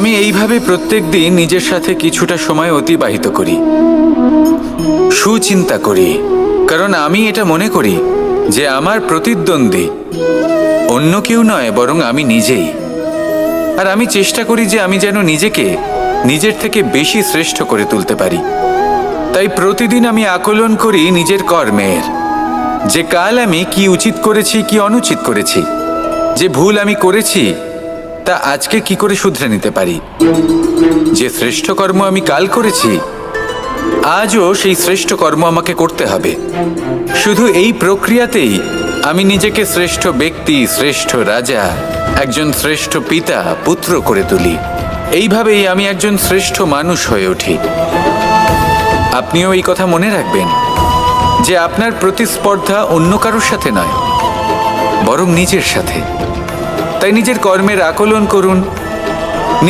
আমি এইভাবে প্রত্যেক দিন নিজের সাথে কিছুটা সময় অতিবাহিত করি, সুচিন্তা করি, কারণ আমি এটা মনে করি যে আমার প্রতিদ্বন্দ্বী অন্য কেউ নয় বরং আমি নিজেই। আর আমি চেষ্টা করি যে আমি যেন নিজেকে নিজের থেকে বেশি শ্রেষ্ঠ করে তুলতে পারি। তাই প্রতিদিন আমি আকলন করি নিজের কর্মের, যে কাল আমি কি উচিত করেছি কি অনুচিত করেছি, যে ভুল আমি করেছি তা আজকে কি করে শুধরে নিতে পারি। যে শ্রেষ্ঠ কর্ম আমি কাল করেছি আজও সেই শ্রেষ্ঠ কর্ম আমাকে করতে হবে। শুধু এই প্রক্রিয়াতেই আমি নিজেকে শ্রেষ্ঠ ব্যক্তি, শ্রেষ্ঠ রাজা, একজন শ্রেষ্ঠ পিতা পুত্র করে তুলি। এইভাবেই আমি একজন শ্রেষ্ঠ মানুষ হয়ে উঠি। আপনিও এই কথা মনে রাখবেন যে আপনার প্রতিস্পর্ধা অন্য কারোর সাথে নয় বরং নিজের সাথে। তাই নিজের কর্মের আকলন করুন,